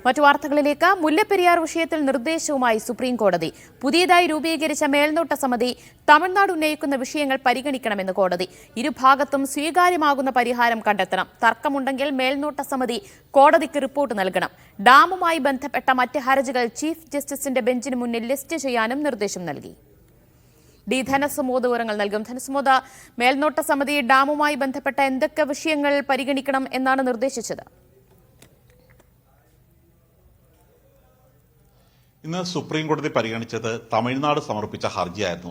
മറ്റു വാർത്തകളിലേക്ക്. മുല്ലപ്പെരിയാർ വിഷയത്തിൽ നിർദ്ദേശവുമായി സുപ്രീം കോടതി. പുതിയതായി രൂപീകരിച്ച മേൽനോട്ട സമിതി തമിഴ്നാട് ഉന്നയിക്കുന്ന വിഷയങ്ങൾ പരിഗണിക്കണമെന്ന് കോടതി. ഇരുഭാഗത്തും സ്വീകാര്യമാകുന്ന പരിഹാരം കണ്ടെത്തണം. തർക്കമുണ്ടെങ്കിൽ മേൽനോട്ട സമിതി കോടതിക്ക് റിപ്പോർട്ട് നൽകണം. ഡാമുമായി ബന്ധപ്പെട്ട മറ്റ് ഹർജികൾ ചീഫ് ജസ്റ്റിസിന്റെ ബെഞ്ചിന് മുന്നിൽ ലിസ്റ്റ് ചെയ്യാനും നിർദ്ദേശം നൽകി. ധനസുമോദ് വിവരങ്ങൾ നൽകും. ധനസുമോദ്, മേൽനോട്ട സമിതി ഡാമുമായി ബന്ധപ്പെട്ട എന്തൊക്കെ വിഷയങ്ങൾ പരിഗണിക്കണം എന്നാണ് നിർദ്ദേശിച്ചത്? ഇന്ന് സുപ്രീം കോടതി പരിഗണിച്ചത് തമിഴ്നാട് സമർപ്പിച്ച ഹർജിയായിരുന്നു.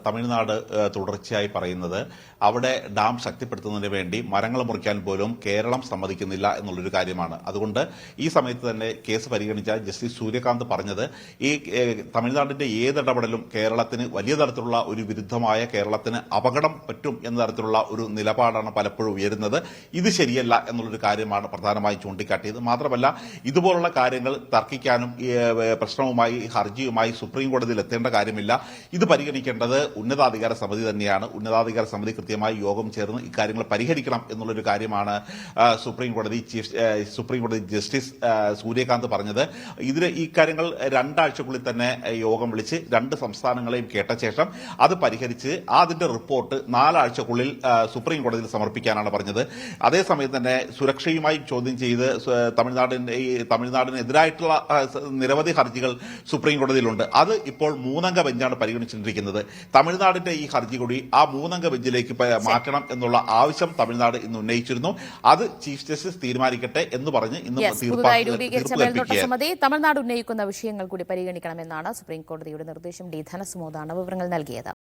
തമിഴ്നാട് തുടർച്ചയായി പറയുന്നത് അവിടെ ഡാം ശക്തിപ്പെടുത്തുന്നതിന് വേണ്ടി മരങ്ങൾ മുറിക്കാൻ പോലും കേരളം സമ്മതിക്കുന്നില്ല എന്നുള്ളൊരു കാര്യമാണ്. അതുകൊണ്ട് ഈ സമയത്ത് തന്നെ കേസ് പരിഗണിച്ച ജസ്റ്റിസ് സൂര്യകാന്ത് പറഞ്ഞത് ഈ തമിഴ്നാടിന്റെ ഏതിടപെടലും കേരളത്തിന് വലിയ തരത്തിലുള്ള ഒരു വിരുദ്ധമായ, കേരളത്തിന് അപകടം പറ്റും എന്ന തരത്തിലുള്ള ഒരു നിലപാടാണ് പലപ്പോഴും ഉയരുന്നത്. ഇത് ശരിയല്ല എന്നുള്ളൊരു കാര്യമാണ് പ്രധാനമായും ചൂണ്ടിക്കാട്ടിയത്. മാത്രമല്ല, ഇതുപോലുള്ള കാര്യങ്ങൾ തർക്കിക്കാനും പ്രശ്നവും ഹർജിയുമായി സുപ്രീം കോടതിയിൽ എത്തേണ്ട കാര്യമില്ല. ഇത് പരിഗണിക്കേണ്ടത് ഉന്നതാധികാര സമിതി തന്നെയാണ്. ഉന്നതാധികാര സമിതി കൃത്യമായി യോഗം ചേർന്ന് ഇക്കാര്യങ്ങൾ പരിഹരിക്കണം എന്നുള്ളൊരു കാര്യമാണ് സുപ്രീം കോടതി ജസ്റ്റിസ് സൂര്യകാന്ത് പറഞ്ഞത്. ഇതിന് ഈ കാര്യങ്ങൾ 2 ആഴ്ചക്കുള്ളിൽ തന്നെ യോഗം വിളിച്ച് 2 സംസ്ഥാനങ്ങളെയും കേട്ട ശേഷം അത് പരിഹരിച്ച് അതിന്റെ റിപ്പോർട്ട് 4 ആഴ്ചക്കുള്ളിൽ സുപ്രീം കോടതിയിൽ സമർപ്പിക്കാനാണ് പറഞ്ഞത്. അതേസമയം തന്നെ സുരക്ഷയുമായി ചോദ്യം ചെയ്ത് തമിഴ്നാടിനെതിരായിട്ടുള്ള നിരവധി ഹർജികൾ സുപ്രീം കോടതിയിലുണ്ട്. അത് ഇപ്പോൾ 3-അംഗ ബെഞ്ചാണ് പരിഗണിച്ചിരിക്കുന്നത്. തമിഴ്നാടിന്റെ ഈ ഹർജി കൂടി ആ 3-അംഗ ബെഞ്ചിലേക്ക് മാറ്റണം എന്നുള്ള ആവശ്യം തമിഴ്നാട് ഇന്ന് ഉന്നയിച്ചിരുന്നു. അത് ചീഫ് ജസ്റ്റിസ് തീരുമാനിക്കട്ടെ എന്ന് പറഞ്ഞ് ഇന്ന് സമിതി തമിഴ്നാട് ഉന്നയിക്കുന്ന വിഷയങ്ങൾ കൂടി പരിഗണിക്കണമെന്നാണ് സുപ്രീം കോടതിയുടെ നിർദ്ദേശം. ധനസുമോദാണ് വിവരങ്ങൾ നൽകിയത്.